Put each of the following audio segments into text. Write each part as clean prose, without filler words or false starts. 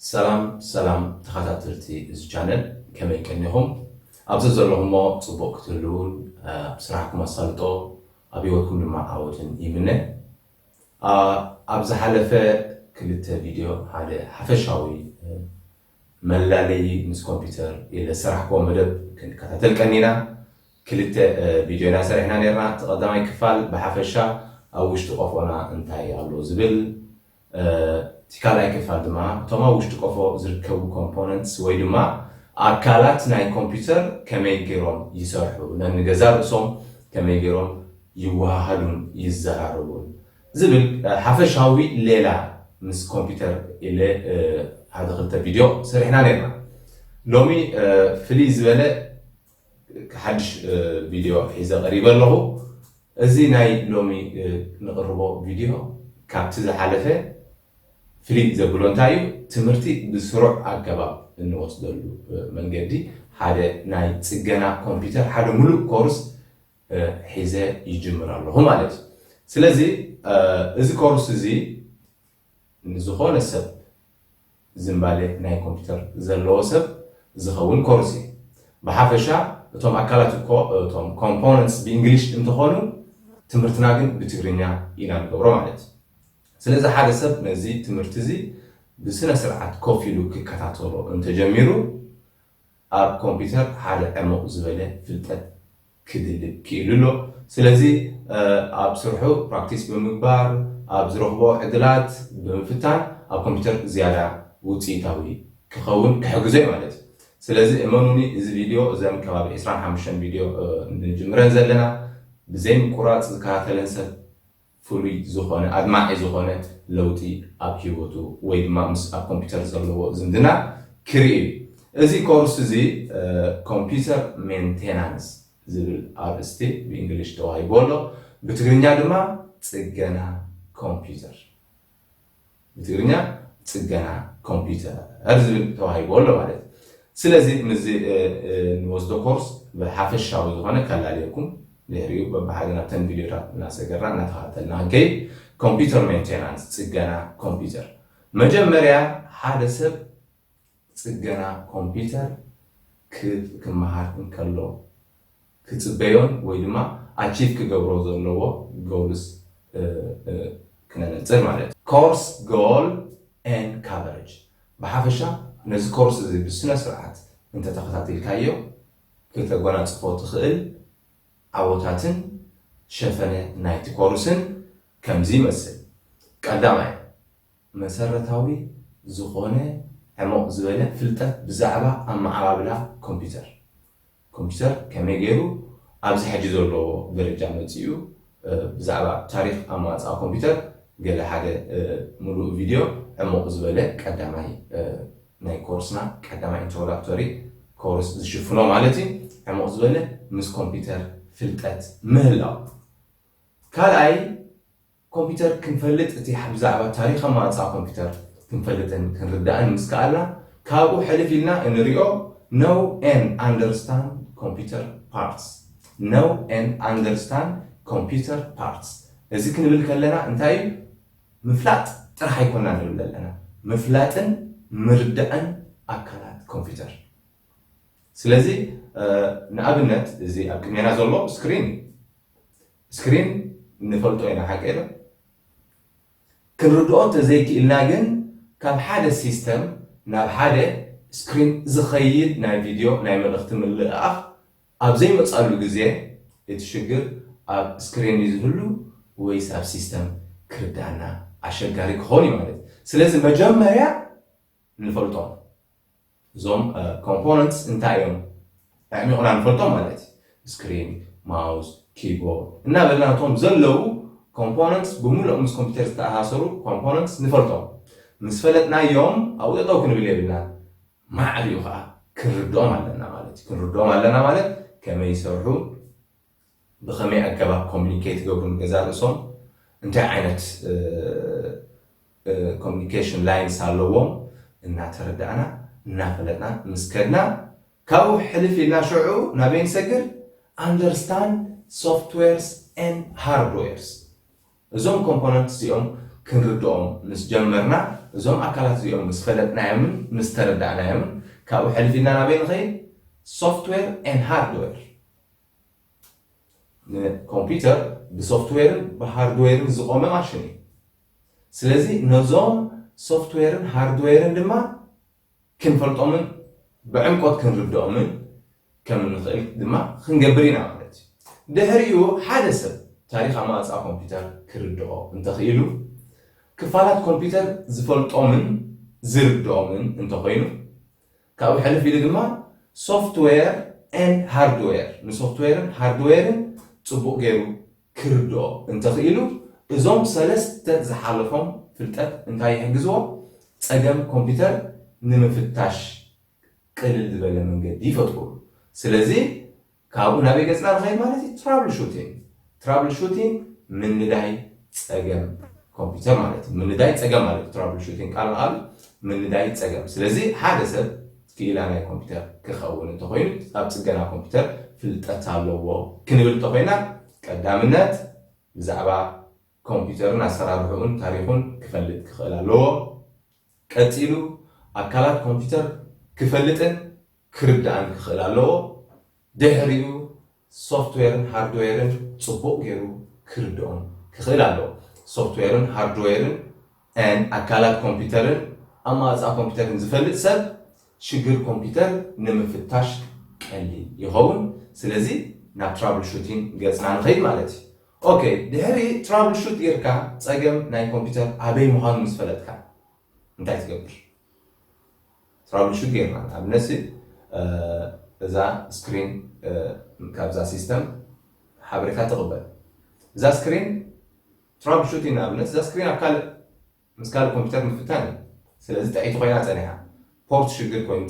ሰላም ተኸታተልቲ እዚ ቻነል ከመይ ቀኒኹም ኣብዚ ዘለኹሞ ጽቡቕ ክትህልውን ስራሕኩም ኣሳልጦ ኣብ ህይወትኩም ድማ ዓወትን ይምነ ኣብ ዝሓለፈ ክልተ ቪድዮ ሓደ ሓፈሻዊ መላለይ ምስ ኮምፒውተር ኢለ ስራሕኩም መደብ ክንከታተል ቀኒና ክልተ ቪድዮና ሰሪሕና ነርና ተቐዳማይ ክፋል ብሓፈሻ ኣብ ውሽጢ ቆፎና እንታይ ኣሎ ዝብል ትካላይ ክፋል ድማ እቶም ኣብ ውሽጢ ቆፎ ዝርከቡ ኮምፖነንትስ ወይ ድማ ኣካላት ናይ ኮምፒውተር ከመይ ገይሮም ይሰርሑ ነንገዛ ርእሶም ከመይ ገይሮም ይወሃሃዱን ይዘራረቡን ዝብል ሓፈሻዊ ሌላ ምስ ኮምፒውተር ኢለ ሓደ ክልተ ቪድዮ ሰሪሕና ነርና ሎሚ ፍልይ ዝበለ ሓድሽ ቪድዮ ሒዘ ቀሪበ ኣለኹ እዚ ናይ ሎሚ ንቕርቦ ቪድዮ ካብቲ ዝሓለፈ ፍልይ ዘብሎ እንታይ እዩ ትምህርቲ ብስሩዕ ኣገባብ እንወስደሉ መንገዲ ሓደ ናይ ጽገና ኮምፒውተር ሓደ ሙሉእ ኮርስ ሒዘ ይጅምር ኣለኹ ማለት እዩ ስለዚ እዚ ኮርስ እዚ ንዝኾነ ሰብ ዝምባለ ናይ ኮምፒውተር ዘለዎ ሰብ ዝኸውን ኮርስ እዩ ብሓፈሻ እቶም ኣካላት እኮ እቶም ኮምፖነንትስ ብእንግሊሽ እንትኾኑ ትምህርትና ግን ብትግርኛ ኢና ንገብሮ ማለት እዩ ስለዚ ሓደ ሰብ ነዚ ትምህርቲ እዚ ብስነ ስርዓት ኮፍ ኢሉ ክከታተሎ እንተጀሚሩ ኣብ ኮምፒውተር ሓደ ዕሙቕ ዝበለ ፍልጠት ክድልብ ክኢሉሎ ስለዚ ኣብ ስርሑ ፕራክቲስ ብምግባር ኣብ ዝረኽቦ ዕድላት ብምፍታን ኣብ ኮምፒውተር ዝያዳ ውፅኢታዊ ክኸውን ክሕግዞ ማለት እዩ ስለዚ እመኑኒ እዚ ቪድዮ እዘን ከባቢ 25 ቪድዮ እንጅምረን ዘለና ብዘይ ምቁራፅ ዝከታተለን ሰብ ፍሉይ ዝኾነ ኣድማዒ ዝኾነ ለውጢ ኣብ ሂወቱ ወይ ድማ ምስ ኣብ ኮምፒውተር ዘለዎ ዝምድና ክርኢ እዚ ኮርስ እዚ ኮምፒውተር ሜንቴናንስ ዝብል ኣርእስቲ ብእንግሊሽ ተዋሂቡ ኣሎ ብትግርኛ ድማ ጽገና ኮምፒውተር ብትግርኛ ጽገና ኮምፒውተር ዝብል ተዋሂቡ ኣሎ ማለት ስለዚ ምዚ ንወስዶ ኮርስ ብሓፈሻዊ ዝኾነ ከላለየኩም ለሪዩ በባሓደና ተን ቪድዮታት እናሰገርና እናተኸታተልና ከይድ ኮምፒውተር ሜንቴናንስ ጽገና ኮምፒውተር መጀመርያ ሓደ ሰብ ጽገና ኮምፒውተር ክመሃር እንከሎ ክጽበዮን ወይ ድማ ኣቺቭ ክገብሮ ዘለዎ ጎልስ ክነነጽር ማለት ኮርስ ጎል ኤንድ ካቨሬጅ ብሓፈሻ ነዚ ኮርስ እዚ ብስነ ስርዓት እንተተኸታተልካዮ ክተጎናጽፎ ትኽእል ዓወታትን ሸፈነ ናይቲ ኮርስን ከምዚ ይመስል ቀዳማይ መሰረታዊ ዝኾነ ዕሙቕ ዝበለ ፍልጠት ብዛዕባ ኣመዓባብላ ኮምፒውተር ከመይ ገይሩ ኣብዚ ሕጂ ዘለዎ ደረጃ መፅኡ ብዛዕባ ታሪክ ኣመፃፅኣ ኮምፒውተር ገለ ሓደ ሙሉእ ቪድዮ ዕሙቕ ዝበለ ቀዳማይ ናይ ኮርስና ቀዳማይ ኢንትሮዳክቶሪ ኮርስ ዝሽፍኖ ማለት እዩ ዕሙቕ ዝበለ ምስ ኮምፒውተር ፍልጠት ምህላው ካልኣይ ኮምፒውተር ክንፈልጥ እቲ ብዛዕባ ታሪክ ኣመፃፅኣ ኮምፒውተር ክንፈልጥን ክንርዳእን ምስ ከኣልና ካብኡ ሕልፍ ኢልና እንሪኦ know and understand computer parts know and understand computer parts እዚ ክንብል ከለና እንታይ እዩ ምፍላጥ ጥራሕ ኣይኮንና ንብል ዘለና ምፍላጥን ምርዳእን ኣካላት ኮምፒውተር ስለዚ ንኣብነት እዚ ኣብ ቅድሜና ዘሎ ስክሪን ንፈልጦ ኢና ሓቂር ክንርድኦ እንተዘይክኢልና ግን ካብ ሓደ ሲስተም ናብ ሓደ ስክሪን ዝኸይድ ናይ ቪድዮ ናይ መልእኽቲ ምልእኣኽ ኣብ ዘይመፃሉ ግዜ እቲ ሽግር ኣብ ስክሪን ዝህሉ ወይስ ኣብ ሲስተም ክርዳእና ኣሸጋሪ ክኾን እዩ ማለት ስለዚ መጀመርያ ንፈልጦም እዞም ኮምፖነንትስ እንታይ እዮም ዕሚቑና ንፈልጦም ማለት እዩ ስክሪን ማውስ ኪቦርድ እናበልና እቶም ዘለዉ ኮምፖነንትስ ብምሉእ ምስ ኮምፒውተር ዝተኣሳሰሩ ኮምፖነንትስ ንፈልጦም ምስ ፈለጥናዮም ኣብኡ ጠጠው ክንብል የብልና ማዕርዩ ከዓ ክንርድኦም ኣለና ማለት ከመይ ይሰርሑ ብኸመይ ኣገባብ ኮሚኒኬት ገብሩ ንገዛ ርእሶም እንታይ ዓይነት ኮሚኒኬሽን ላይንስ ኣለዎም እናተረዳእና እናፈለጥና ምስ ከድና ካብኡ ሕልፍ ኢልና ሽዑ ናበይ ንሰግር አንደርስታንድ ሶፍትዌርስ ኤንድ ሃርድዌርስ እዞም ኮምፖነንትስ እዚኦም ክንርድኦም ምስ ጀመርና እዞም ኣካላት እዚኦም ምስ ፈለጥናዮምን ምስ ተረዳእናዮምን ካብኡ ሕልፊና ናበይ ንኸይድ ሶፍትዌር ኤንድ ሃርድዌር ኮምፒውተር ብሶፍትዌርን ብሃርድዌርን ዝቆመ ማሽን እዩ ስለዚ ነዞም ሶፍትዌርን ሃርድዌርን ድማ ክንፈልጦምን ብዕምቆት ክንርድኦምን ከም ንኽእል ድማ ክንገብር ኢና ማለት እዩ ድሕሪኡ ሓደ ሰብ ታሪክ ኣማፃ ኮምፒውተር ክርድኦ እንተኽኢሉ ክፋላት ኮምፒውተር ዝፈልጦምን ዝርድኦምን እንተኮይኑ ካብኡ ሕልፍ ኢሉ ድማ ሶፍትዌር ኤንድ ሃርድዌር ንሶፍትዌርን ሃርድዌርን ጽቡቕ ገይሩ ክርድኦ እንተኽኢሉ እዞም ሰለስተ ዝሓለፎም ፍልጠት እንታይ ይሕግዝዎ ፀገም ኮምፒውተር ንምፍታሽ ቅልል ዝበለ መንገዲ ይፈጥሩ ስለዚ ካብኡ ናበይ ገፅና ንኸይድ ማለት እዩ ትራብል ሹቲንግ ምንዳይ ፀገም ኮምፒውተር ማለት እዩ ምንዳይ ፀገም ማለት እዩ ትራብል ሹቲንግ ቃል ንቃል ምንዳይ ፀገም ስለዚ ሓደ ሰብ ክኢላ ናይ ኮምፒውተር ክኸውን እንተኮይኑ ኣብ ፅገና ኮምፒውተር ፍልጠት ኣለዎ ክንብል እንተኮይና ቀዳምነት ብዛዕባ ኮምፒውተርን ኣሰራርሑን ታሪኹን ክፈልጥ ክኽእል ኣለዎ ቀፂሉ ኣካላት ኮምፒውተር ክፈልጥን ክርዳእን ክኽእል ኣለዎ ድሕሪኡ ሶፍትዌርን ሃርድዌርን ጽቡቕ ገይሩ ክርድኦም ክኽእል ኣለዎ ሶፍትዌርን ሃርድዌርን ኣካላት ኮምፒውተርን ኣማፃ ኮምፒውተርን ዝፈልጥ ሰብ ሽግር ኮምፒውተር ንምፍታሽ ቀሊል ይኸውን ስለዚ ናብ ትራብል ሹቲንግ ገፅና ንኸይድ ማለት እዩ ኦኬ ድሕሪ ትራብል ሹት ጌርካ ፀገም ናይ ኮምፒውተር ኣበይ ምዃኑ ምስ ፈለጥካ እንታይ ትገብር ትራብል ሹት ጌርና ኣብነሲ እዛ ስክሪን ካብዛ ሲስተም ሓበሬታ ትቕበል እዛ ስክሪን ትራብል ሹቲንግ ንኣብነት እዛ ስክሪን ኣብ ካልእ ምስ ካልእ ኮምፒውተር ምፍታን እዩ ስለዚ ጥዒቲ ኮይና ፀኒሓ ፖርት ሽግር ኮይኑ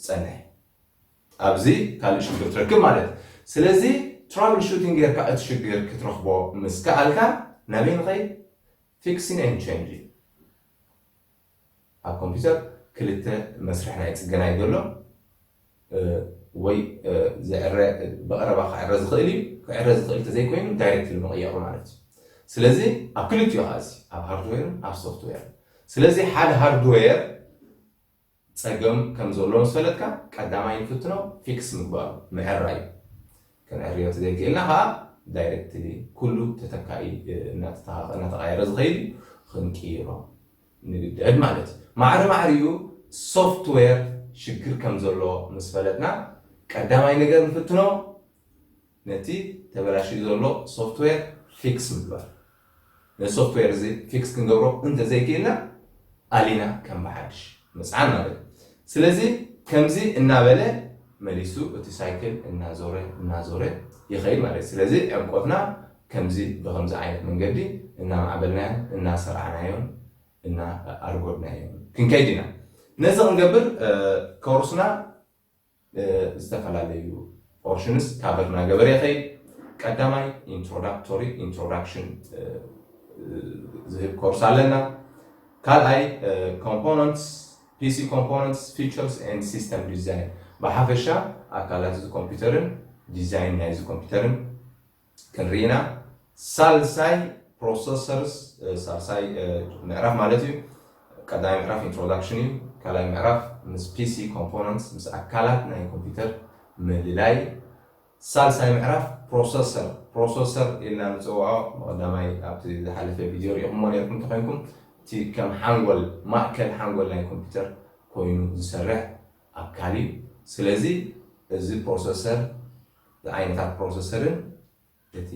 ፀንሕ ኣብዚ ካልእ ሽግር ትረክብ ማለት ስለዚ ትራብል ሹቲንግ ጌርካ እቲ ሽግር ክትረኽቦ ምስ ከኣልካ ናበይ ንኸይድ ፊክሲንግ ኤንድ ቼንጂንግ ኣብ ኮምፒውተር ክልተ መስርሕ ናይ ፅገና እዩ ዘሎ ወይ ብቐረባ ክዕረ ዝኽእል እዩ ክዕረ ዝኽእል ተዘይኮይኑ ዳይሬክትሊ ምቕያሩ ማለት እዩ ስለዚ ኣብ ክልቲኡ ኸዚ ኣብ ሃርድዌርን ኣብ ሶፍትዌር ስለዚ ሓደ ሃርድዌር ፀገም ከም ዘሎ ምስ ፈለጥካ ቀዳማይ ንፍትኖ ፊክስ ምግባሩ ምዕራይ ክንዕርዮ ተዘይክእልና ከዓ ዳይሬክትሊ ኩሉ ተተካኢ እናተቐያየረ ዝኸይድ ክንቅይሮ ንግድድ ማለት እዩ ማዕረ ማዕርዩ ሶፍትዌር ሽግር ከም ዘሎ ምስ ፈለጥና ቀዳማይ ነገር ንፍትኖ ነቲ ተበላሽዩ ዘሎ ሶፍትዌር ፊክስ ምግባር ንሶፍትዌር እዚ ፊክስ ክንገብሮ እንተዘይክእልና ኣሊና ከም ብሓድሽ ምፅዓን ማለት ስለዚ ከምዚ እናበለ መሊሱ እቲ ሳይክል እናዞረ ይኸይድ ማለት ስለዚ ዕምቆትና ከምዚ ብከምዚ ዓይነት መንገዲ እናማዕበልናዮን እናሰርዓናዮን እናኣርጎድናዮን ክንከይድ ኢና ነዚ ክንገብር ኮርስና ዝተፈላለዩ ፖርሽንስ ካበርና ገበረ ይኸይድ ቀዳማይ ኢንትሮዳክሽን ዝህብ ኮርስ ኣለና ካልኣይ ኮምፖነንትስ PC components, features, and system design. በሐፈሻ አካላት ኮምፒውተርን ዲዛይን ናይዚ ኮምፒውተርን ክንሪና ሳልሳይ ፕሮሰሰርስ ሳልሳይ ምዕራፍ ማለት እዩ ቀዳማይ ምዕራፍ ኢንትሮዳክሽን እዩ ካልኣይ ምዕራፍ ምስ PC components ምስ አካላት ናይ ኮምፒውተር ምልላይ ሳልሳይ ምዕራፍ ፕሮሰሰር ኢልና ንፅውዖ ቀዳማይ ኣብቲ ዝሓለፈ ቪድዮ ሪኢኹምዎ ነርኩም ተኮይንኩም እቲ ከም ሓንጎል ማእከል ሓንጎል ናይ ኮምፒውተር ኮይኑ ዝሰርሕ ኣካል እዩ ስለዚ እዚ ፕሮሰሰር ዓይነታት ፕሮሰሰርን እቲ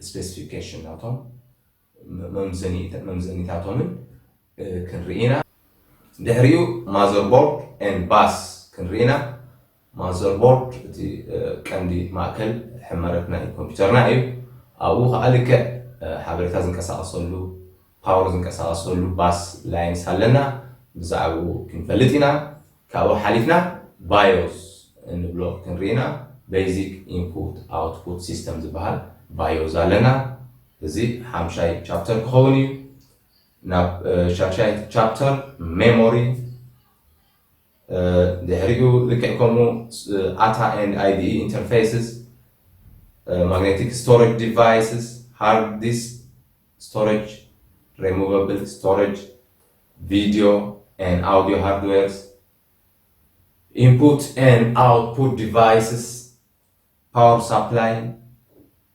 ስፔሲፊኬሽን ናቶም መምዘኒታቶምን ክንርኢና ድሕሪኡ ማዘርቦርድ ኤንድ ባስ ክንርኢና ማዘርቦርድ እቲ ቀንዲ ማእከል ሕመረት ናይ ኮምፒውተርና እዩ ኣብኡ ከዓ ልክዕ ሓበሬታ ዝንቀሳቐሰሉ ፓወር ዝንቀሳቐሰሉ ባስ ላይንስ ኣለና ብዛዕባኡ ክንፈልጥ ኢና ካብኡ ሓሊፍና ባዮስ እንብሎ ክንርኢና ቤዚክ ኢንፑት ኣውትፑት ሲስተም ዝበሃል ባዮስ ኣለና እዚ ሓምሻይ ቻፕተር ክኸውን እዩ ናብ ሻሻይ ቻፕተር ሜሞሪ ድሕሪኡ ልክዕ ከምኡ ኣታ ኤንድ IDE ኢንተርፌስስ magnetic storage devices hard disk storage removable storage, video and audio hardwares, input and output devices, power supply,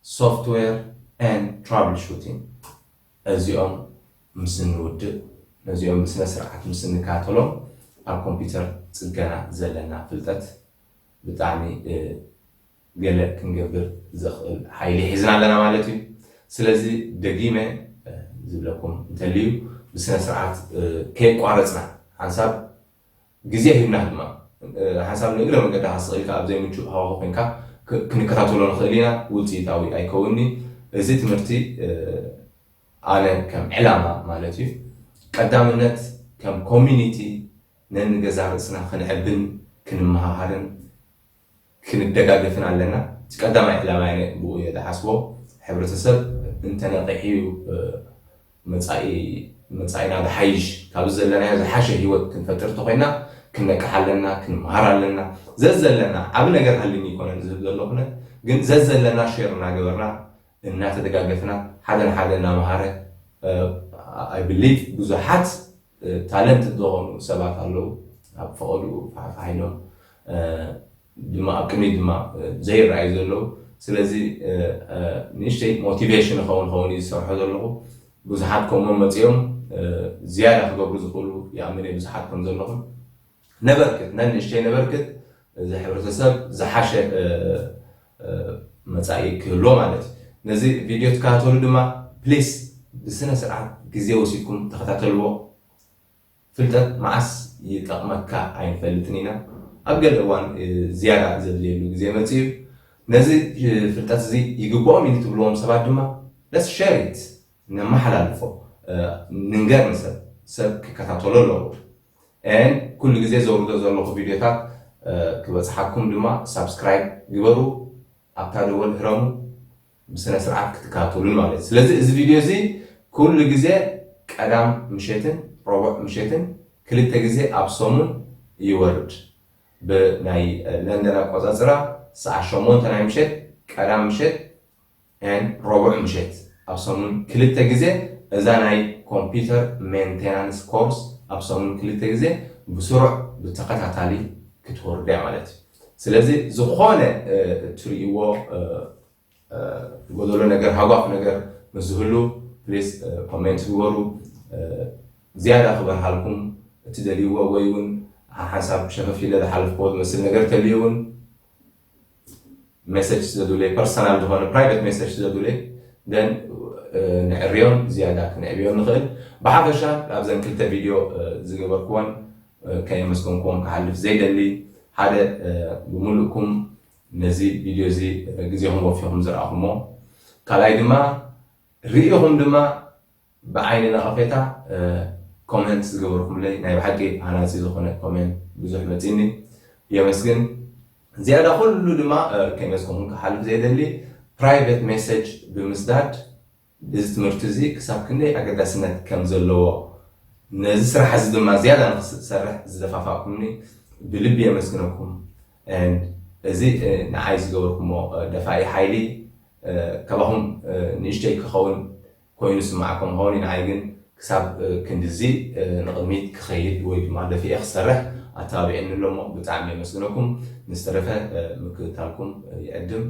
software and troubleshooting. እዚኦም ምስ ንውድእ ነዚኦም ብስነ ስርዓት ምስ ንካተሎም ኣብ ኮምፒውተር ጽገና ዘለና ፍልጠት ብጣዕሚ ገለ ክንገብር ዝኽእል ሓይሊ ሒዝና ኣለና ማለት እዩ። ስለዚ ደጊመ ዝብለኩም እንተልዩ ብስነ ስርዓት ከይቋረፅና ሓንሳብ ግዜ ሂብና ድማ ሓንሳብ ንእግረ መንገዲ ሓስኢልካ ኣብ ዘይምቹእ ሃዋህው ኮንካ ክንከታተሎ ንኽእል ኢና ውፅኢታዊ ኣይከውኒ። እዚ ትምህርቲ ኣነ ከም ዕላማ ማለት እዩ ቀዳምነት ከም ኮሚኒቲ ነንገዛ ርእስና ክንዕብን ክንመሃሃርን ክንደጋገፍን ኣለና። እቲ ቀዳማይ ዕላማ ብኡ እየ ዝሓስቦ ሕብረተሰብ እንተነቂሑ መጻኢና ዝሓይሽ ካብ ዘለናዮ ዝሓሸ ሂወት ክንፈጥር ተኮይና ክንነቅሕ ኣለና ክንመሃር ኣለና። ዘዘለና ዓብ ነገር ሃልኒ ይኮነን ዝህብ ዘሎ ኩነ ግን ዘዘለና ሼር እናገበርና እናተደጋገፍና ሓደ ንሓደ እናምሃረ I believe ብዙሓት ታለንት ዝኾኑ ሰባት ኣለዉ ኣብ ፈቐዱ ፋሒሎም ድማ ኣብ ቅድሚት ድማ ዘይረኣዩ ዘለዉ። ስለዚ ንእሽተይ ሞቲቬሽን ክኸውን እዩ ዝሰርሖ ዘለኹ። ብዙሓት ከምኦም መፂኦም ዝያዳ ክገብሩ ዝኽእሉ ይኣምን እየ ብዙሓት ከም ዘለኹም ነበርክት ነንእሽተይ ነበርክት እዚ ሕብረተሰብ ዝሓሸ መጻኢ ክህሎ ማለት እዩ። ነዚ ቪድዮ ትከታተሉ ድማ ፕሊስ ብስነ ስርዓት ግዜ ወሲድኩም ተኸታተልዎ። ፍልጠት መዓስ ይጠቕመካ ኣይንፈልጥን ኢና። ኣብ ገለ እዋን ዝያዳ ዘድልየሉ ግዜ መፅኡ እዩ። ነዚ ፍልጠት እዚ ይግብኦም ኢሉ ትብልዎም ሰባት ድማ ለስ ሸሪት ነመሓላልፎ ንንገር ሰብ ክከታተሎ ኣለዎ። ኩሉ ግዜ ዘውርዶ ዘለኹ ቪድዮታት ክበፅሓኩም ድማ ሳብስክራይብ ግበሩ፣ ኣብታ ደወል ህረሙ ብስነ ስርዓት ክትከታተሉን ማለት እዩ። ስለዚ እዚ ቪድዮ እዚ ኩሉ ግዜ ቀዳም ምሸትን ረቡዕ ምሸትን ክልተ ግዜ ኣብ ሰሙን ይወርድ። ብናይ ለንደን ኣቆፃፅራ ሰዓት 8 ናይ ምሸት ቀዳም ምሸት ረቡዕ ምሸት ኣብ ሰሙን ክልተ ግዜ እዛ ናይ ኮምፒውተር ሜንቴናንስ ኮርስ ኣብ ሰሙን ክልተ ግዜ ብስሩዕ ብተኸታታሊ ክትወርድ ማለት እዩ። ስለዚ ዝኾነ ትርእይዎ ጎደሎ ነገር ሃጓፍ ነገር ምስዝህሉ ፕሊዝ ኮሜንት ግበሩ። ዝያዳ ክበርሃልኩም እትደልይዎ ወይ እውን ሓሳብ ሸፈፍ ኢለ ዝሓልፍዎ ዝመስል ነገር ተልዩ እውን ሜሴጅ ዘድለይ ፐርሰናል ዝኾነ ፕራይቬት ሜሴጅ ዘድለይ ደን ንዕርዮን ዝያዳ ክንዕብዮን ንኽእል። ብሓፈሻ ኣብዘን ክልተ ቪድዮ ዝገበርክዎን ከየመስገንኩም ክሓልፍ ዘይደሊ ሓደ ብምሉእኩም ነዚ ቪድዮ እዚ ግዜኹም ወፊኹም ዝረኣኹሞ፣ ካልኣይ ድማ ርኢኹም ድማ ብዓይኒ ነቐፌታ ኮሜንት ዝገበርኩምለይ ናይ ብሓቂ ሃናፂ ዝኾነ ኮሜንት ብዙሕ መፂኒ የመስግን። ዝያዳ ኩሉ ድማ ከይመስገንኩም ክሓልፍ ዘይደሊ ፕራይቬት ሜሴጅ ብምስዳድ እዚ ትምህርቲ እዚ ክሳብ ክንደይ ኣገዳስነት ከም ዘለዎ ነዚ ስራሕ እዚ ድማ ዝያዳ ንክሰርሕ ዝደፋፋእኩምኒ ብልቢ የመስግነኩም። እዚ ንዓይ ዝገበርኩሞ ደፋኢ ሓይሊ ከባኹም ንእሽተይ ክኸውን ኮይኑ ስማዓኩም ኸውን ንዓይ ግን ክሳብ ክንዲዚ ንቕድሚት ክኸይድ ወይ ድማ ደፊአ ክሰርሕ ኣተባቢዕኒ ኣሎ እሞ ብጣዕሚ የመስግነኩም። ንዝተረፈ ምክትታልኩም ይዕድም።